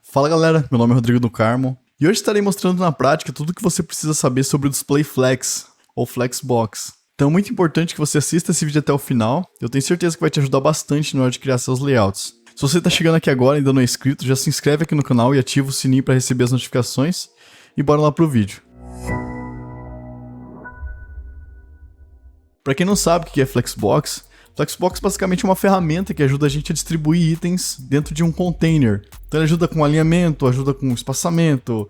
Fala galera, meu nome é Rodrigo do Carmo e hoje estarei mostrando na prática tudo o que você precisa saber sobre o Display Flex ou Flexbox. Então é muito importante que você assista esse vídeo até o final, eu tenho certeza que vai te ajudar bastante na hora de criar seus layouts. Se você está chegando aqui agora e ainda não é inscrito, já se inscreve aqui no canal e ativa o sininho para receber as notificações e bora lá pro vídeo. Para quem não sabe o que é Flexbox, Flexbox basicamente é uma ferramenta que ajuda a gente a distribuir itens dentro de um container. Então ele ajuda com alinhamento, ajuda com espaçamento,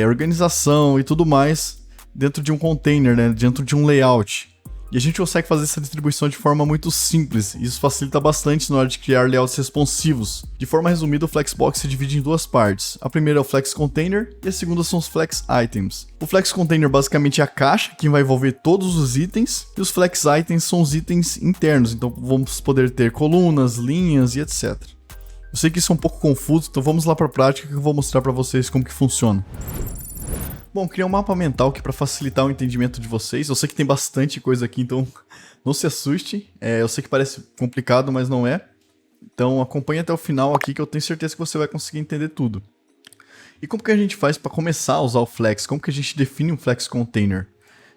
organização e tudo mais dentro de um container, né? Dentro de um layout. E a gente consegue fazer essa distribuição de forma muito simples, e isso facilita bastante na hora de criar layouts responsivos. De forma resumida, o Flexbox se divide em duas partes. A primeira é o Flex Container e a segunda são os Flex Items. O Flex Container basicamente é a caixa que vai envolver todos os itens, e os Flex Items são os itens internos, então vamos poder ter colunas, linhas e etc. Eu sei que isso é um pouco confuso, então vamos lá para a prática que eu vou mostrar para vocês como que funciona. Bom, criar um mapa mental aqui para facilitar o entendimento de vocês. Eu sei que tem bastante coisa aqui, então não se assuste. Eu sei que parece complicado, mas não é. Então acompanhe até o final aqui que eu tenho certeza que você vai conseguir entender tudo. E como que a gente faz para começar a usar o Flex? Como que a gente define um Flex Container?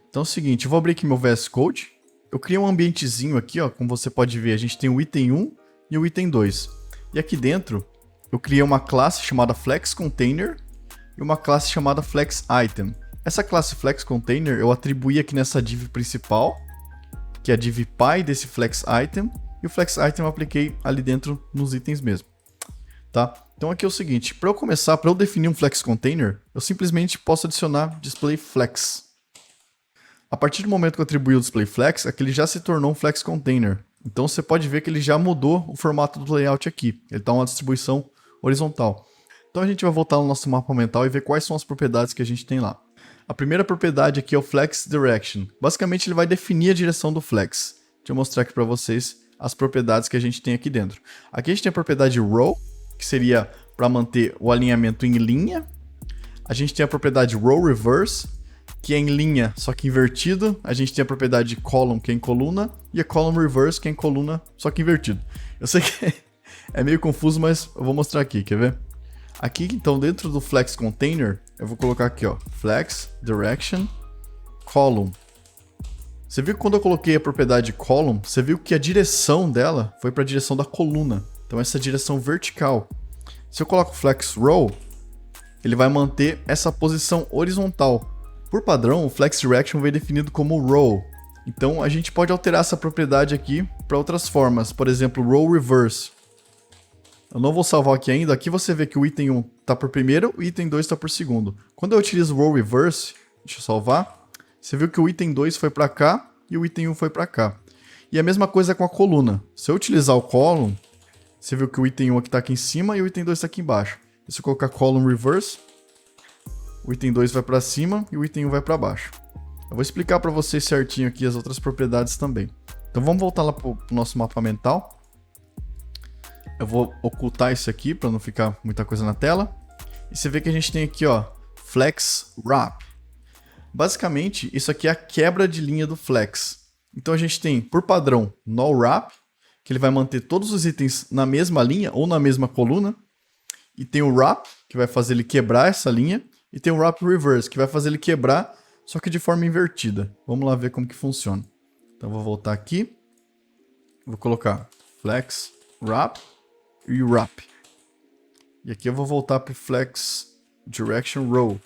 Então é o seguinte, eu vou abrir aqui meu VS Code. Eu criei um ambientezinho aqui, ó, como você pode ver, a gente tem o item 1 e o item 2. E aqui dentro eu criei uma classe chamada Flex Container e uma classe chamada Flex Item. Essa classe Flex Container eu atribuí aqui nessa div principal, que é a div Py desse Flex Item, e o Flex Item eu apliquei ali dentro nos itens mesmo. Tá? Então aqui é o seguinte, para eu começar, para eu definir um Flex Container, eu simplesmente posso adicionar Display Flex. A partir do momento que eu atribuí o Display Flex, aqui ele já se tornou um Flex Container. Então você pode ver que ele já mudou o formato do layout aqui. Ele está uma distribuição horizontal. Então a gente vai voltar no nosso mapa mental e ver quais são as propriedades que a gente tem lá. A primeira propriedade aqui é o Flex Direction. Basicamente ele vai definir a direção do Flex. Deixa eu mostrar aqui para vocês as propriedades que a gente tem aqui dentro. Aqui a gente tem a propriedade Row, que seria para manter o alinhamento em linha. A gente tem a propriedade Row Reverse, que é em linha, só que invertido. A gente tem a propriedade Column, que é em coluna, e a Column Reverse, que é em coluna, só que invertido. Eu sei que é meio confuso, mas eu vou mostrar aqui, quer ver? Aqui, então, dentro do Flex Container, eu vou colocar aqui, ó, Flex Direction Column. Você viu que quando eu coloquei a propriedade Column, você viu que a direção dela foi para a direção da coluna. Então, essa é a direção vertical. Se eu coloco Flex Row, ele vai manter essa posição horizontal. Por padrão, o Flex Direction vem definido como Row. Então, a gente pode alterar essa propriedade aqui para outras formas. Por exemplo, Row Reverse. Eu não vou salvar aqui ainda. Aqui você vê que o item 1 está por primeiro, o item 2 está por segundo. Quando eu utilizo o Row Reverse, deixa eu salvar, você viu que o item 2 foi para cá e o item 1 foi para cá. E a mesma coisa com a coluna. Se eu utilizar o Column, você viu que o item 1 aqui está aqui em cima e o item 2 está aqui embaixo. E se eu colocar Column Reverse, o item 2 vai para cima e o item 1 vai para baixo. Eu vou explicar para vocês certinho aqui as outras propriedades também. Então vamos voltar lá para o nosso mapa mental. Eu vou ocultar isso aqui para não ficar muita coisa na tela. E você vê que a gente tem aqui, ó, Flex Wrap. Basicamente, isso aqui é a quebra de linha do Flex. Então a gente tem, por padrão, No Wrap, que ele vai manter todos os itens na mesma linha ou na mesma coluna. E tem o Wrap, que vai fazer ele quebrar essa linha. E tem o Wrap Reverse, que vai fazer ele quebrar, só que de forma invertida. Vamos lá ver como que funciona. Então eu vou voltar aqui. Vou colocar Flex Wrap e Wrap. E aqui eu vou voltar para o Flex Direction Row.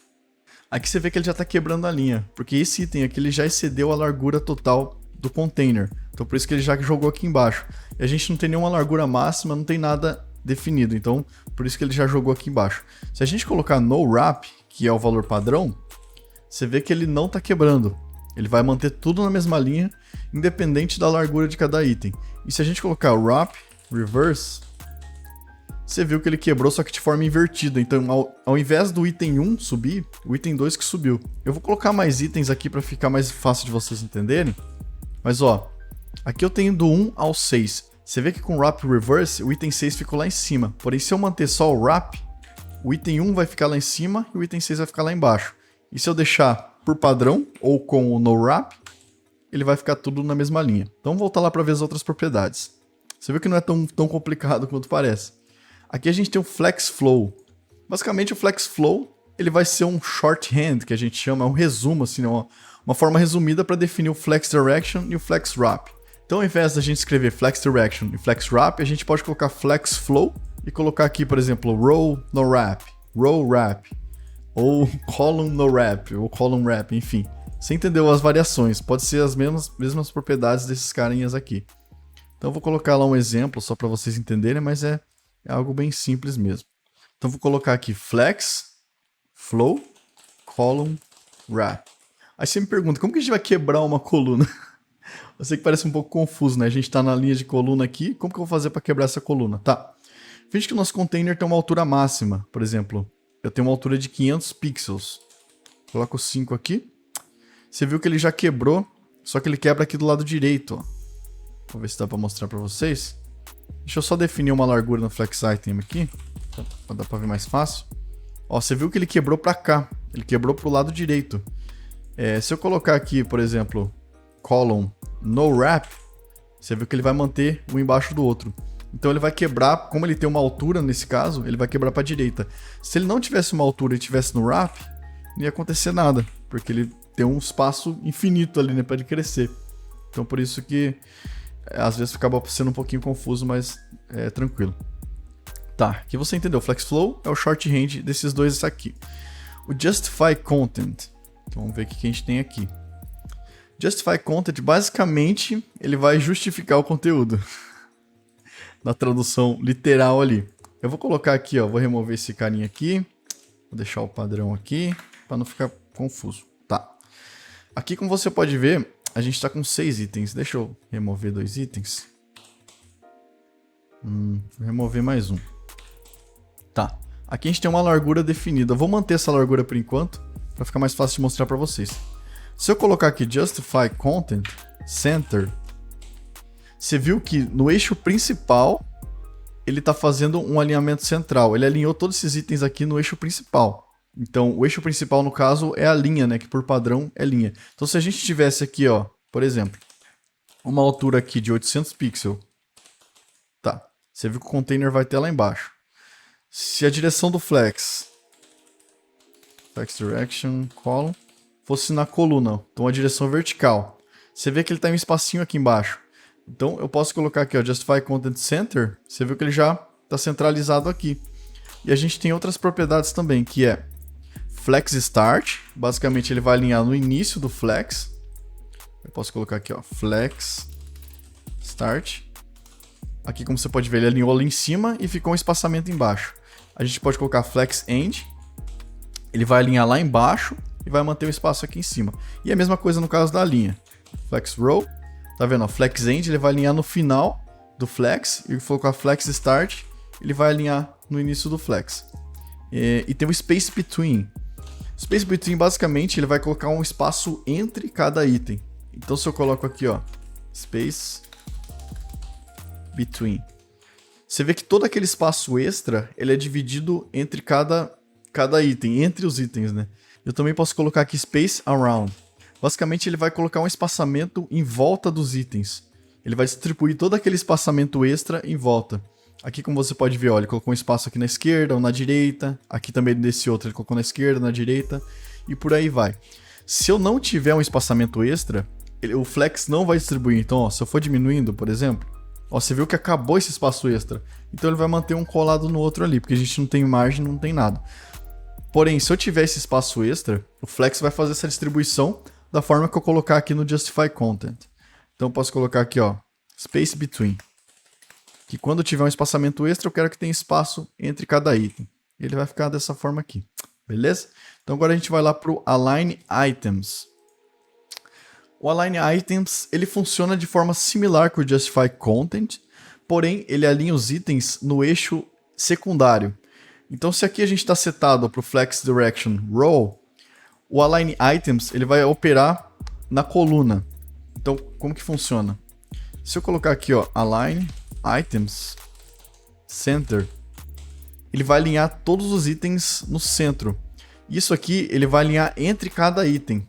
Aqui você vê que ele já está quebrando a linha, porque esse item aqui ele já excedeu a largura total do container. Então por isso que ele já jogou aqui embaixo. E a gente não tem nenhuma largura máxima, não tem nada definido. Então por isso que ele já jogou aqui embaixo. Se a gente colocar No Wrap, que é o valor padrão, você vê que ele não está quebrando. Ele vai manter tudo na mesma linha, independente da largura de cada item. E se a gente colocar Wrap Reverse, você viu que ele quebrou, só que de forma invertida. Então, ao invés do item 1 subir, o item 2 que subiu. Eu vou colocar mais itens aqui para ficar mais fácil de vocês entenderem. Mas, ó, aqui eu tenho do 1 ao 6. Você vê que com o Wrap Reverse, o item 6 ficou lá em cima. Porém, se eu manter só o Wrap, o item 1 vai ficar lá em cima e o item 6 vai ficar lá embaixo. E se eu deixar por padrão, ou com o No Wrap, ele vai ficar tudo na mesma linha. Então, vamos voltar lá para ver as outras propriedades. Você viu que não é tão complicado quanto parece. Aqui a gente tem o Flex Flow. Basicamente o Flex Flow ele vai ser um shorthand, que a gente chama, um resumo, assim, uma forma resumida para definir o Flex Direction e o Flex Wrap. Então, ao invés da gente escrever Flex Direction e Flex Wrap, a gente pode colocar Flex Flow e colocar aqui, por exemplo, Row No Wrap, Row Wrap, ou Column No Wrap, ou Column Wrap, enfim. Você entendeu as variações, pode ser as mesmas propriedades desses carinhas aqui. Então, eu vou colocar lá um exemplo só para vocês entenderem, mas é algo bem simples mesmo. Então, vou colocar aqui Flex Flow, Column, Wrap. Aí você me pergunta, como que a gente vai quebrar uma coluna? Eu sei que parece um pouco confuso, né? A gente está na linha de coluna aqui, como que eu vou fazer para quebrar essa coluna? Tá. Veja que o nosso container tem uma altura máxima, por exemplo. Eu tenho uma altura de 500 pixels. Coloco 5 aqui. Você viu que ele já quebrou, só que ele quebra aqui do lado direito. Ó. Vou ver se dá para mostrar para vocês. Deixa eu só definir uma largura no Flex Item aqui, para dar para ver mais fácil. Ó, você viu que ele quebrou para cá, ele quebrou para o lado direito. Se eu colocar aqui, por exemplo, column no wrap, você viu que ele vai manter um embaixo do outro. Então ele vai quebrar, como ele tem uma altura nesse caso, ele vai quebrar para a direita. Se ele não tivesse uma altura e tivesse no wrap, não ia acontecer nada, porque ele tem um espaço infinito ali, né, para ele crescer. Então por isso que às vezes acaba sendo um pouquinho confuso, mas é tranquilo. Tá, aqui você entendeu. Flex Flow é o shorthand desses dois aqui. O Justify Content. Então vamos ver o que a gente tem aqui. Justify Content, basicamente, ele vai justificar o conteúdo. Na tradução literal ali. Eu vou colocar aqui, ó, vou remover esse carinha aqui. Vou deixar o padrão aqui, para não ficar confuso. Tá. Aqui, como você pode ver, a gente está com 6 itens. Deixa eu remover 2 itens. Vou remover mais um. Tá, aqui a gente tem uma largura definida. Eu vou manter essa largura por enquanto, para ficar mais fácil de mostrar para vocês. Se eu colocar aqui Justify Content, Center, você viu que no eixo principal, ele está fazendo um alinhamento central. Ele alinhou todos esses itens aqui no eixo principal. Então, o eixo principal, no caso, é a linha, né? Que por padrão é linha. Então, se a gente tivesse aqui, ó, por exemplo, uma altura aqui de 800 pixels, tá, você viu que o container vai ter lá embaixo. Se a direção do Flex Direction, Column, fosse na coluna, então a direção vertical, você vê que ele está em um espacinho aqui embaixo. Então eu posso colocar aqui, ó, Justify Content Center, você viu que ele já está centralizado aqui. E a gente tem outras propriedades também, que é Flex Start, basicamente ele vai alinhar no início do Flex. Eu posso colocar aqui, ó, Flex Start. Aqui, como você pode ver, ele alinhou ali em cima e ficou um espaçamento embaixo. A gente pode colocar Flex End, ele vai alinhar lá embaixo e vai manter o espaço aqui em cima. E a mesma coisa no caso da linha. Flex Row, tá vendo? Ó, Flex End, ele vai alinhar no final do Flex, e colocar Flex Start, ele vai alinhar no início do Flex. E tem o Space Between. Space Between, basicamente, ele vai colocar um espaço entre cada item. Então, se eu coloco aqui, ó, Space Between, você vê que todo aquele espaço extra, ele é dividido entre cada item, entre os itens, né? Eu também posso colocar aqui Space Around. Basicamente, ele vai colocar um espaçamento em volta dos itens. Ele vai distribuir todo aquele espaçamento extra em volta. Aqui, como você pode ver, ó, ele colocou um espaço aqui na esquerda ou na direita. Aqui também desse outro, ele colocou na esquerda, na direita. E por aí vai. Se eu não tiver um espaçamento extra, o Flex não vai distribuir. Então, ó, se eu for diminuindo, por exemplo, ó, você viu que acabou esse espaço extra. Então ele vai manter um colado no outro ali, porque a gente não tem margem, não tem nada. Porém, se eu tiver esse espaço extra, o Flex vai fazer essa distribuição da forma que eu colocar aqui no Justify Content. Então eu posso colocar aqui, ó, Space Between. Que quando eu tiver um espaçamento extra, eu quero que tenha espaço entre cada item. E ele vai ficar dessa forma aqui. Beleza? Então agora a gente vai lá para o Align Items. O Align Items, ele funciona de forma similar com o Justify Content, porém ele alinha os itens no eixo secundário. Então se aqui a gente está setado para o Flex Direction Row, o Align Items ele vai operar na coluna. Então como que funciona? Se eu colocar aqui, ó, Align Items Center, ele vai alinhar todos os itens no centro. Isso aqui ele vai alinhar entre cada item.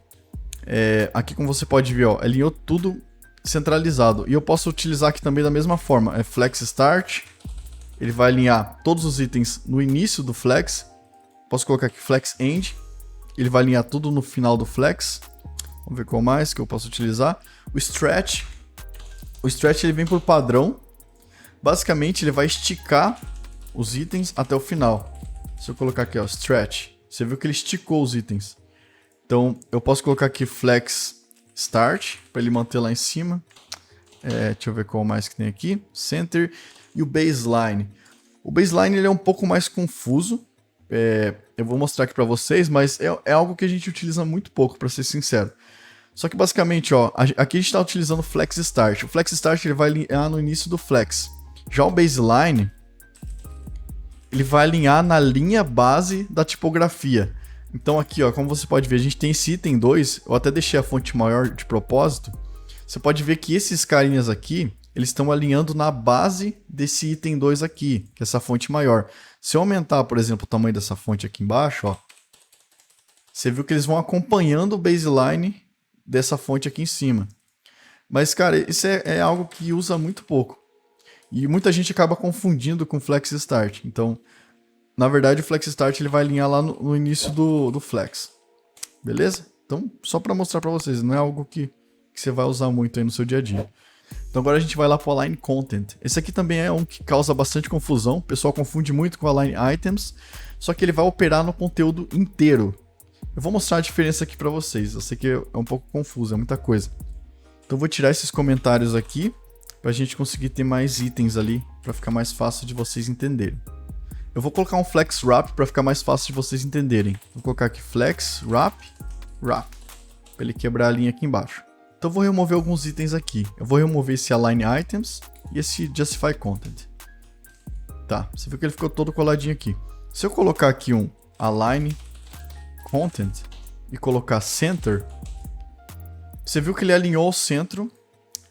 Aqui, como você pode ver, ó, alinhou tudo centralizado. E eu posso utilizar aqui também da mesma forma. Flex Start, ele vai alinhar todos os itens no início do Flex. Posso colocar aqui flex end, ele vai alinhar tudo no final do flex. Vamos ver qual mais que eu posso utilizar. O stretch ele vem por padrão. Basicamente ele vai esticar os itens até o final. Se eu colocar aqui, ó, stretch, você viu que ele esticou os itens. Então eu posso colocar aqui flex start, para ele manter lá em cima. Deixa eu ver qual mais que tem aqui. Center e o baseline. O baseline ele é um pouco mais confuso. Eu vou mostrar aqui para vocês, mas é algo que a gente utiliza muito pouco, para ser sincero. Só que basicamente, ó, aqui a gente está utilizando o flex start. O flex start ele vai alinhar no início do flex. Já o baseline, ele vai alinhar na linha base da tipografia. Então aqui, ó, como você pode ver, a gente tem esse item 2, eu até deixei a fonte maior de propósito. Você pode ver que esses carinhas aqui, eles estão alinhando na base desse item 2 aqui, que é essa fonte maior. Se eu aumentar, por exemplo, o tamanho dessa fonte aqui embaixo, ó, você viu que eles vão acompanhando o baseline dessa fonte aqui em cima. Mas, cara, isso é algo que usa muito pouco. E muita gente acaba confundindo com Flex Start. Então, na verdade, o Flex Start ele vai alinhar lá no início do Flex. Beleza? Então, só para mostrar para vocês, não é algo que você vai usar muito aí no seu dia a dia. Então agora a gente vai lá para o Align Content. Esse aqui também é um que causa bastante confusão. O pessoal confunde muito com o Align Items. Só que ele vai operar no conteúdo inteiro. Eu vou mostrar a diferença aqui para vocês. Eu sei que é um pouco confuso, é muita coisa. Então eu vou tirar esses comentários aqui para a gente conseguir ter mais itens ali, para ficar mais fácil de vocês entenderem. Eu vou colocar um Flex Wrap para ficar mais fácil de vocês entenderem. Vou colocar aqui Flex Wrap, para ele quebrar a linha aqui embaixo. Então eu vou remover alguns itens aqui. Eu vou remover esse Align Items e esse Justify Content. Tá, você viu que ele ficou todo coladinho aqui. Se eu colocar aqui um Align Content e colocar Center, você viu que ele alinhou o centro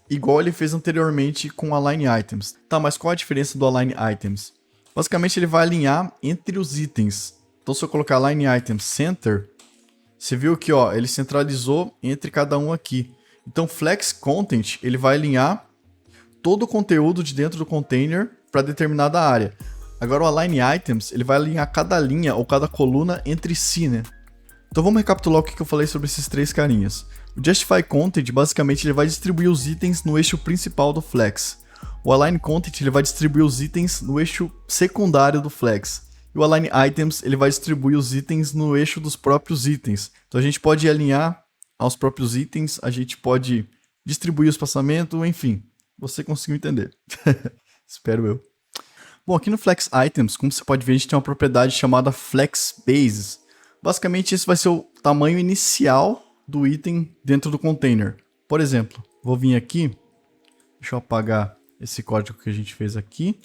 igual ele fez anteriormente com o Align Items. Tá, mas qual a diferença do Align Items? Basicamente ele vai alinhar entre os itens. Então se eu colocar Align Items Center, você viu que ó, ele centralizou entre cada um aqui. Então Flex Content ele vai alinhar todo o conteúdo de dentro do container para determinada área. Agora o Align Items ele vai alinhar cada linha ou cada coluna entre si, né? Então vamos recapitular o que eu falei sobre esses três carinhas. O Justify Content basicamente ele vai distribuir os itens no eixo principal do Flex. O Align Content ele vai distribuir os itens no eixo secundário do Flex. E o Align Items ele vai distribuir os itens no eixo dos próprios itens. Então a gente pode alinhar aos próprios itens, a gente pode distribuir o espaçamento, enfim. Você conseguiu entender. Espero eu. Bom, aqui no Flex Items, como você pode ver, a gente tem uma propriedade chamada Flex Bases. Basicamente esse vai ser o tamanho inicial do item dentro do container. Por exemplo, vou vir aqui, deixa eu apagar esse código que a gente fez aqui.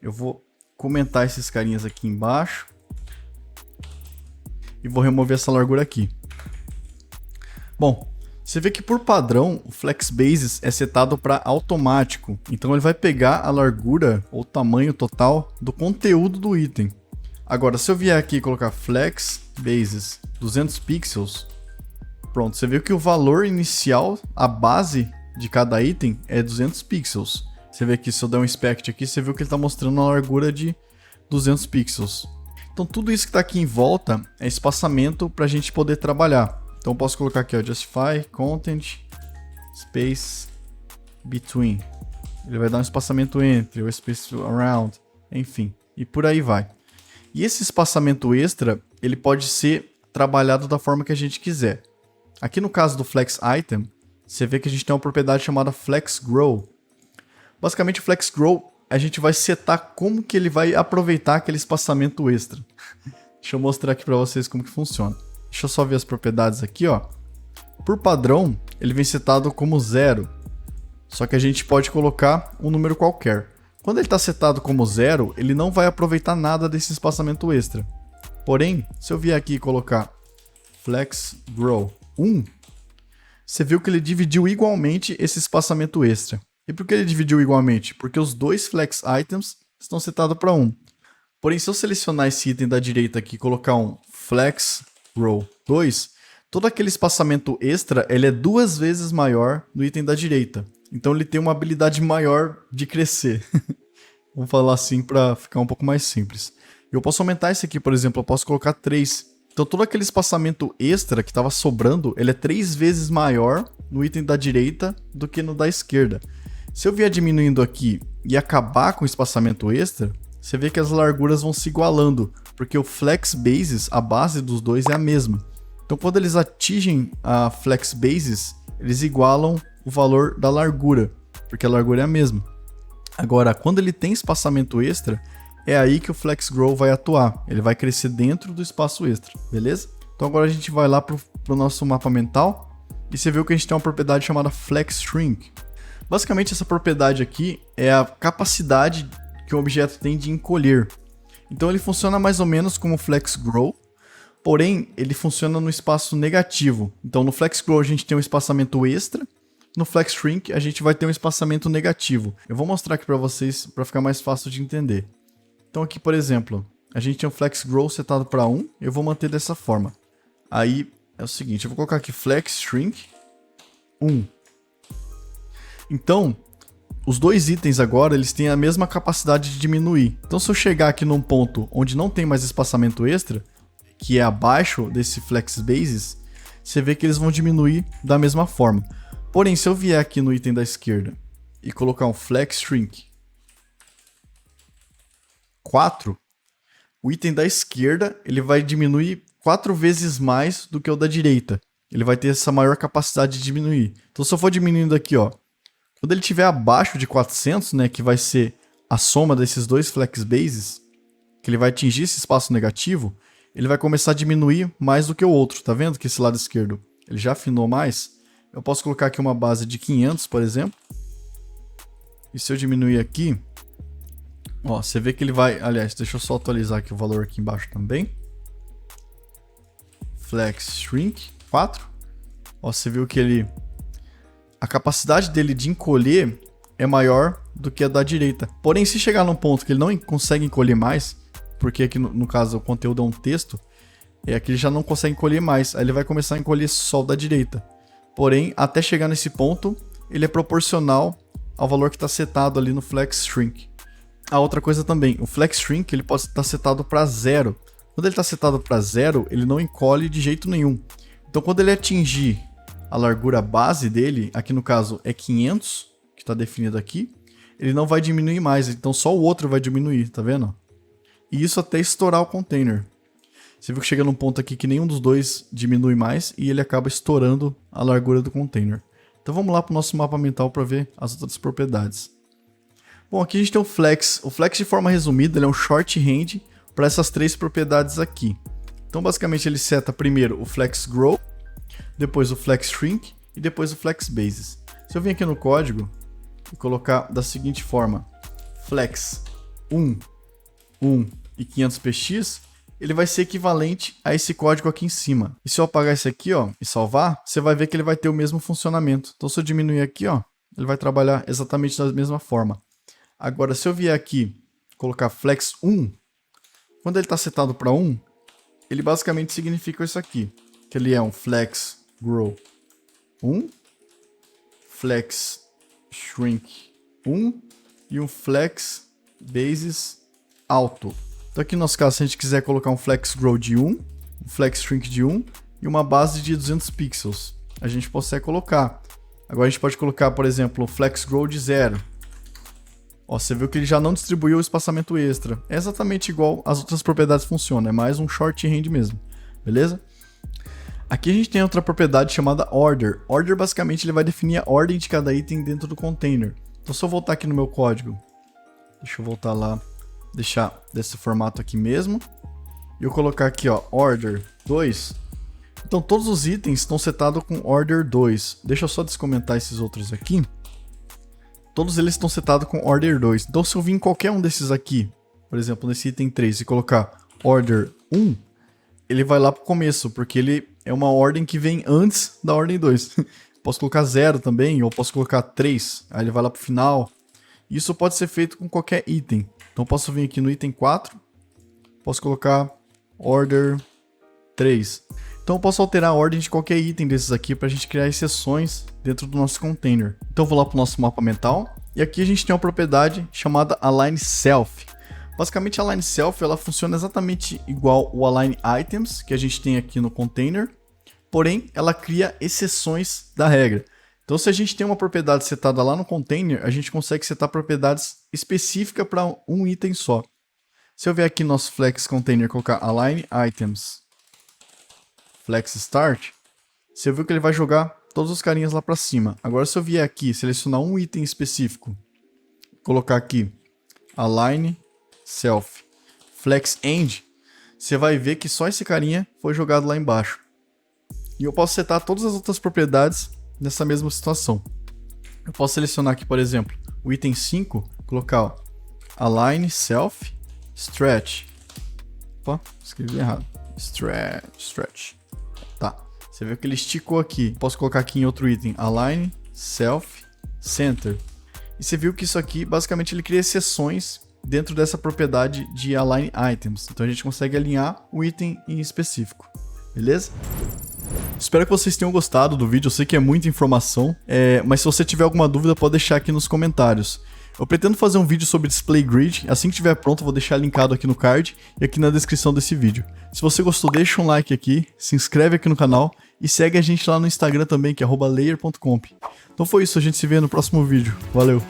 Eu vou comentar esses carinhas aqui embaixo. E vou remover essa largura aqui. Bom, você vê que por padrão o Flex Bases é setado para automático. Então ele vai pegar a largura ou tamanho total do conteúdo do item. Agora, se eu vier aqui e colocar Flex Bases 200 pixels, pronto, você viu que o valor inicial, a base de cada item é 200 pixels. Você vê aqui, se eu der um inspect aqui, você viu que ele está mostrando uma largura de 200 pixels. Então tudo isso que está aqui em volta é espaçamento para a gente poder trabalhar. Então eu posso colocar aqui, ó, Justify Content Space Between. Ele vai dar um espaçamento entre, ou space around, enfim, e por aí vai. E esse espaçamento extra, ele pode ser trabalhado da forma que a gente quiser. Aqui no caso do Flex Item, você vê que a gente tem uma propriedade chamada Flex Grow. Basicamente o Flex Grow, a gente vai setar como que ele vai aproveitar aquele espaçamento extra. Deixa eu mostrar aqui para vocês como que funciona. Deixa eu só ver as propriedades aqui, ó. Por padrão, ele vem setado como 0. Só que a gente pode colocar um número qualquer. Quando ele está setado como 0, ele não vai aproveitar nada desse espaçamento extra. Porém, se eu vier aqui e colocar Flex Grow 1, você viu que ele dividiu igualmente esse espaçamento extra. E por que ele dividiu igualmente? Porque os dois Flex Items estão setados para 1. Porém, se eu selecionar esse item da direita aqui e colocar um Flex Grow 2, todo aquele espaçamento extra ele é 2 vezes maior no item da direita. Então ele tem uma habilidade maior de crescer. Vamos falar assim para ficar um pouco mais simples. Eu posso aumentar esse aqui, por exemplo, eu posso colocar 3. Então todo aquele espaçamento extra que estava sobrando, ele é 3 vezes maior no item da direita do que no da esquerda. Se eu vier diminuindo aqui e acabar com o espaçamento extra, você vê que as larguras vão se igualando, porque o flex bases, a base dos dois é a mesma. Então quando eles atingem a flex bases, eles igualam o valor da largura, porque a largura é a mesma. Agora, quando ele tem espaçamento extra, é aí que o Flex Grow vai atuar. Ele vai crescer dentro do espaço extra, beleza? Então agora a gente vai lá pro nosso mapa mental e você viu que a gente tem uma propriedade chamada Flex Shrink. Basicamente essa propriedade aqui é a capacidade que o objeto tem de encolher. Então ele funciona mais ou menos como o Flex Grow, porém ele funciona no espaço negativo. Então no Flex Grow a gente tem um espaçamento extra, no Flex Shrink a gente vai ter um espaçamento negativo. Eu vou mostrar aqui para vocês para ficar mais fácil de entender. Então aqui, por exemplo, a gente tem um Flex Grow setado para 1, eu vou manter dessa forma. Aí é o seguinte, eu vou colocar aqui Flex Shrink 1. Então, os dois itens agora, eles têm a mesma capacidade de diminuir. Então se eu chegar aqui num ponto onde não tem mais espaçamento extra, que é abaixo desse Flex Bases, você vê que eles vão diminuir da mesma forma. Porém, se eu vier aqui no item da esquerda e colocar um Flex Shrink 4, o item da esquerda ele vai diminuir 4 vezes mais do que o da direita. Ele vai ter essa maior capacidade de diminuir. Então se eu for diminuindo aqui, ó, quando ele estiver abaixo de 400, né, que vai ser a soma desses dois flex bases, que ele vai atingir esse espaço negativo, ele vai começar a diminuir mais do que o outro. Tá vendo que esse lado esquerdo ele já afinou mais? Eu posso colocar aqui uma base de 500, por exemplo. E se eu diminuir aqui, ó, você vê que ele vai... Aliás, deixa eu só atualizar aqui o valor aqui embaixo também. Flex Shrink 4. Ó, você viu que ele... A capacidade dele de encolher é maior do que a da direita. Porém, se chegar num ponto que ele não consegue encolher mais, porque aqui no caso o conteúdo é um texto, é que ele já não consegue encolher mais. Aí ele vai começar a encolher só o da direita. Porém, até chegar nesse ponto, ele é proporcional ao valor que está setado ali no Flex Shrink. A outra coisa também, o Flex Shrink ele pode estar setado para 0. Quando ele está setado para 0, ele não encolhe de jeito nenhum. Então quando ele atingir a largura base dele, aqui no caso é 500, que está definido aqui, ele não vai diminuir mais, então só o outro vai diminuir, tá vendo? E isso até estourar o container. Você viu que chega num ponto aqui que nenhum dos dois diminui mais e ele acaba estourando a largura do container. Então vamos lá para o nosso mapa mental para ver as outras propriedades. Bom, aqui a gente tem o Flex. O Flex, de forma resumida, ele é um shorthand para essas três propriedades aqui. Então basicamente ele seta primeiro o Flex Grow, depois o Flex Shrink e depois o Flex Bases. Se eu vir aqui no código e colocar da seguinte forma, Flex 1, 1 e 500px, ele vai ser equivalente a esse código aqui em cima. E se eu apagar esse aqui, ó, e salvar, você vai ver que ele vai ter o mesmo funcionamento. Então se eu diminuir aqui, ó, ele vai trabalhar exatamente da mesma forma. Agora, se eu vier aqui colocar Flex 1, quando ele está setado para 1, ele basicamente significa isso aqui, que ele é um Flex Grow 1, Flex Shrink 1 e um Flex Bases Alto. Então aqui no nosso caso, se a gente quiser colocar um Flex Grow de 1, um Flex Shrink de 1 e uma base de 200 pixels, a gente consegue colocar. Agora a gente pode colocar, por exemplo, um Flex Grow de 0. Ó, você viu que ele já não distribuiu o espaçamento extra. É exatamente igual as outras propriedades funcionam, é mais um shorthand mesmo, beleza? Aqui a gente tem outra propriedade chamada Order. Order basicamente ele vai definir a ordem de cada item dentro do container. Então se eu voltar aqui no meu código, deixa eu voltar lá, deixar desse formato aqui mesmo, e eu colocar aqui, ó, Order 2. Então todos os itens estão setados com Order 2. Deixa eu só descomentar esses outros aqui. Todos eles estão setados com Order 2. Então se eu vir em qualquer um desses aqui, por exemplo, nesse item 3, e colocar Order 1, ele vai lá para o começo, porque ele é uma ordem que vem antes da ordem 2. Posso colocar 0 também, ou posso colocar 3, aí ele vai lá para o final. Isso pode ser feito com qualquer item. Então posso vir aqui no item 4, posso colocar Order 3. Então eu posso alterar a ordem de qualquer item desses aqui para a gente criar exceções dentro do nosso container. Então eu vou lá para o nosso mapa mental, e aqui a gente tem uma propriedade chamada Align Self. Basicamente a Align Self ela funciona exatamente igual o Align Items que a gente tem aqui no container, porém ela cria exceções da regra. Então se a gente tem uma propriedade setada lá no container, a gente consegue setar propriedades específicas para um item só. Se eu vier aqui no nosso Flex Container e colocar Align Items Flex Start, você viu que ele vai jogar todos os carinhas lá para cima. Agora se eu vier aqui, selecionar um item específico, colocar aqui Align Self Flex End, você vai ver que só esse carinha foi jogado lá embaixo. E eu posso setar todas as outras propriedades nessa mesma situação. Eu posso selecionar aqui, por exemplo, o item 5, colocar ó, Align Self Stretch. Opa, escrevi errado. Stretch. Tá. Você viu que ele esticou aqui. Posso colocar aqui em outro item, Align Self Center. E você viu que isso aqui, basicamente, ele cria exceções dentro dessa propriedade de Align Items. Então a gente consegue alinhar o item em específico. Beleza? Espero que vocês tenham gostado do vídeo. Eu sei que é muita informação, mas se você tiver alguma dúvida, pode deixar aqui nos comentários. Eu pretendo fazer um vídeo sobre Display Grid, assim que estiver pronto eu vou deixar linkado aqui no card e aqui na descrição desse vídeo. Se você gostou, deixa um like aqui, se inscreve aqui no canal e segue a gente lá no Instagram também, que é @layer.comp. Então foi isso, a gente se vê no próximo vídeo. Valeu!